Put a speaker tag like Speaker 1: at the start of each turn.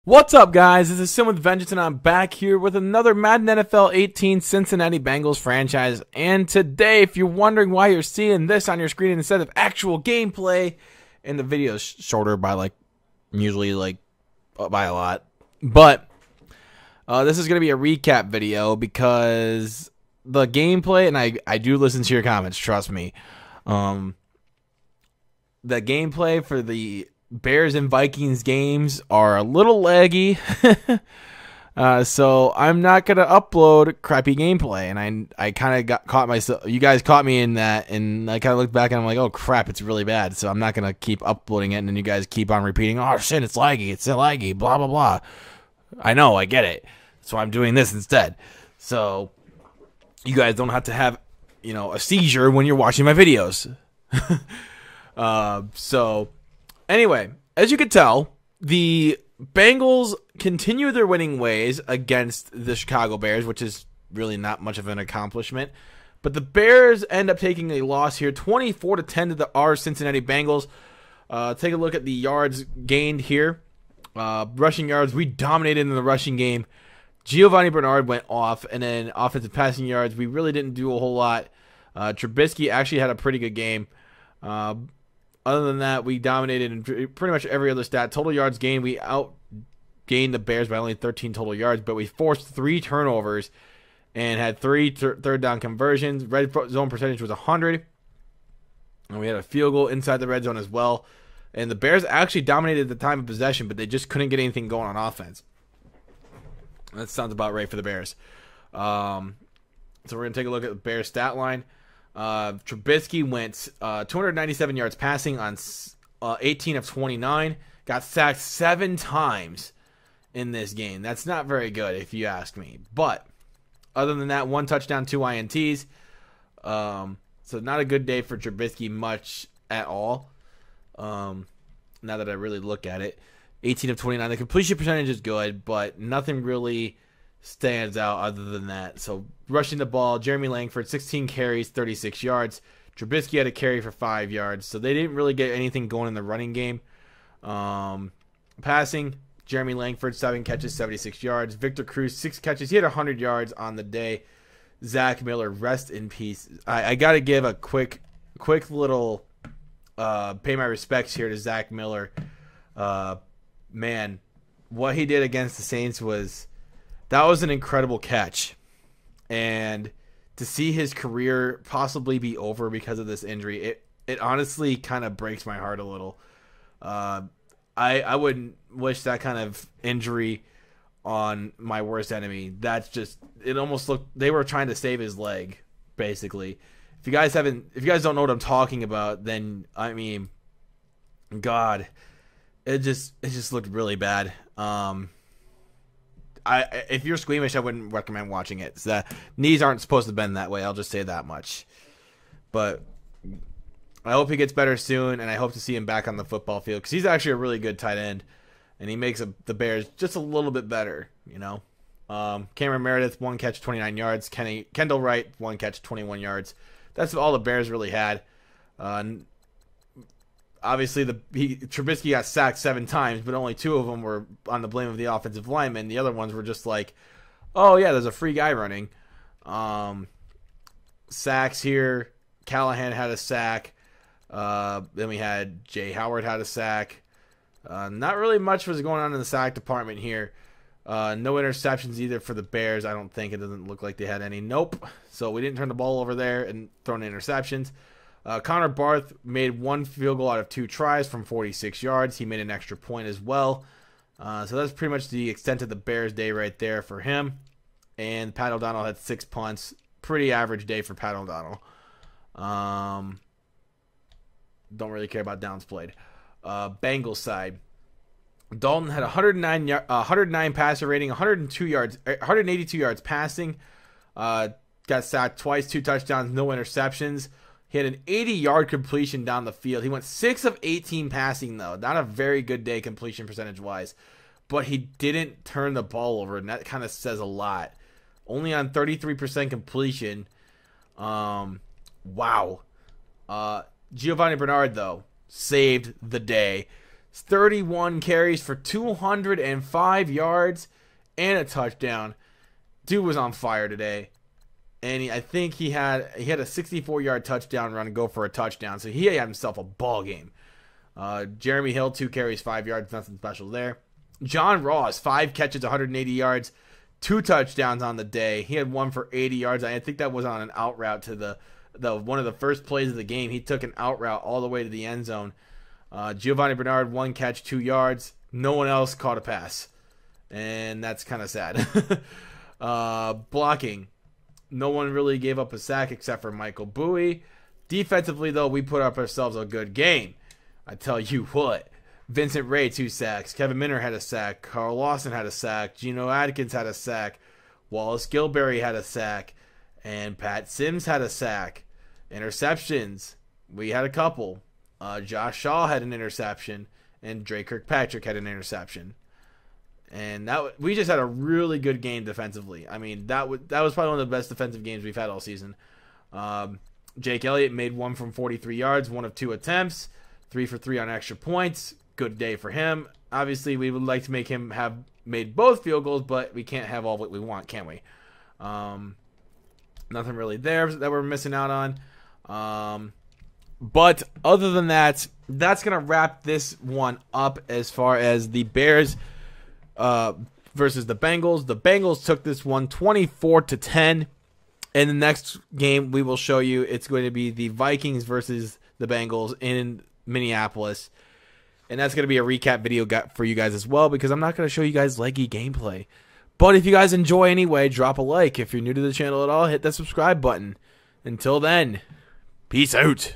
Speaker 1: What's up, guys? This is SinWithVengeance, and I'm back here with another Madden NFL 18 Cincinnati Bengals franchise. And today, if you're wondering why you're seeing this on your screen instead of actual gameplay, and the video is shorter by usually by a lot, but this is going to be a recap video because the gameplay, and I do listen to your comments, trust me. The gameplay for the Bears and Vikings games are a little laggy, so I'm not gonna upload crappy gameplay. And I kind of got caught myself. You guys caught me in that, and I kind of looked back and I'm like, oh crap, it's really bad. So I'm not gonna keep uploading it, and then you guys keep on repeating, oh shit, it's laggy, blah blah blah. I know, I get it. So I'm doing this instead. So you guys don't have to have, a seizure when you're watching my videos. Anyway, as you can tell, the Bengals continue their winning ways against the Chicago Bears, which is really not much of an accomplishment. But the Bears end up taking a loss here, 24-10 to our Cincinnati Bengals. Take a look at the yards gained here. Rushing yards, we dominated in the rushing game. Giovanni Bernard went off, and then offensive passing yards, we really didn't do a whole lot. Trubisky actually had a pretty good game. Other than that, we dominated in pretty much every other stat. Total yards gained, we outgained the Bears by only 13 total yards, but we forced 3 turnovers and had 3 third down conversions. Red zone percentage was 100, and we had a field goal inside the red zone as well. And the Bears actually dominated the time of possession, but they just couldn't get anything going on offense. That sounds about right for the Bears. So we're going to take a look at the Bears stat line. Trubisky went 297 yards passing on 18 of 29. Got sacked 7 times in this game. That's not very good, if you ask me. But other than that, 1 touchdown, 2 INTs. So not a good day for Trubisky much at all. Now that I really look at it, 18 of 29. The completion percentage is good, but nothing really stands out other than that. So rushing the ball, Jeremy Langford, 16 carries, 36 yards. Trubisky had a carry for 5 yards. So they didn't really get anything going in the running game. Passing, Jeremy Langford, 7 catches, 76 yards. Victor Cruz, 6 catches. He had 100 yards on the day. Zach Miller, rest in peace. I got to give a quick little pay my respects here to Zach Miller. Man, what he did against the Saints was an incredible catch. And to see his career possibly be over because of this injury, it honestly kind of breaks my heart a little. I wouldn't wish that kind of injury on my worst enemy. It almost looked, they were trying to save his leg, basically. If you guys don't know what I'm talking about, then I mean, God, it just looked really bad. If you're squeamish, I wouldn't recommend watching it. So knees aren't supposed to bend that way. I'll just say that much. But I hope he gets better soon, and I hope to see him back on the football field because he's actually a really good tight end, and he makes the Bears just a little bit better. Cameron Meredith, 1 catch, 29 yards. Kendall Wright, 1 catch, 21 yards. That's all the Bears really had. Obviously, Trubisky got sacked 7 times, but only 2 of them were on the blame of the offensive lineman. The other ones were just like, oh, yeah, there's a free guy running. Sacks here. Callahan had a sack. Then we had Jay Howard had a sack. Not really much was going on in the sack department here. No interceptions either for the Bears. I don't think. It doesn't look like they had any. Nope. So we didn't turn the ball over there and throw in interceptions. Connor Barth made 1 field goal out of 2 tries from 46 yards. He made an extra point as well. So that's pretty much the extent of the Bears' day right there for him. And Pat O'Donnell had 6 punts. Pretty average day for Pat O'Donnell. Don't really care about downs played. Bengals side. Dalton had 109 passer rating, 182 yards passing. Got sacked twice, 2 touchdowns, no interceptions. He had an 80-yard completion down the field. He went 6 of 18 passing, though. Not a very good day completion percentage-wise. But he didn't turn the ball over, and that kind of says a lot. Only on 33% completion. Wow. Giovanni Bernard, though, saved the day. 31 carries for 205 yards and a touchdown. Dude was on fire today. And I think he had a 64-yard touchdown run and go for a touchdown. So he had himself a ball game. Jeremy Hill, 2 carries, 5 yards. Nothing special there. John Ross, 5 catches, 180 yards, 2 touchdowns on the day. He had 1 for 80 yards. I think that was on an out route to the one of the first plays of the game. He took an out route all the way to the end zone. Giovanni Bernard, 1 catch, 2 yards. No one else caught a pass. And that's kind of sad. Blocking. No one really gave up a sack except for Michael Bowie. Defensively, though, we put up ourselves a good game. I tell you what. Vincent Ray, 2 sacks. Kevin Minner had a sack. Carl Lawson had a sack. Geno Atkins had a sack. Wallace Gilberry had a sack. And Pat Sims had a sack. Interceptions. We had a couple. Josh Shaw had an interception. And Drake Kirkpatrick had an interception. And we just had a really good game defensively. I mean, that was probably one of the best defensive games we've had all season. Jake Elliott made 1 from 43 yards, 1 of 2 attempts, 3 for 3 on extra points. Good day for him. Obviously, we would like to make him have made both field goals, but we can't have all what we want, can we? Nothing really there that we're missing out on. But other than that, that's going to wrap this one up as far as the Bears versus the Bengals. The Bengals took this one 24-10. In the next game, we will show you it's going to be the Vikings versus the Bengals in Minneapolis. And that's going to be a recap video for you guys as well, because I'm not going to show you guys leggy gameplay. But if you guys enjoy anyway, drop a like. If you're new to the channel at all, hit that subscribe button. Until then, peace out.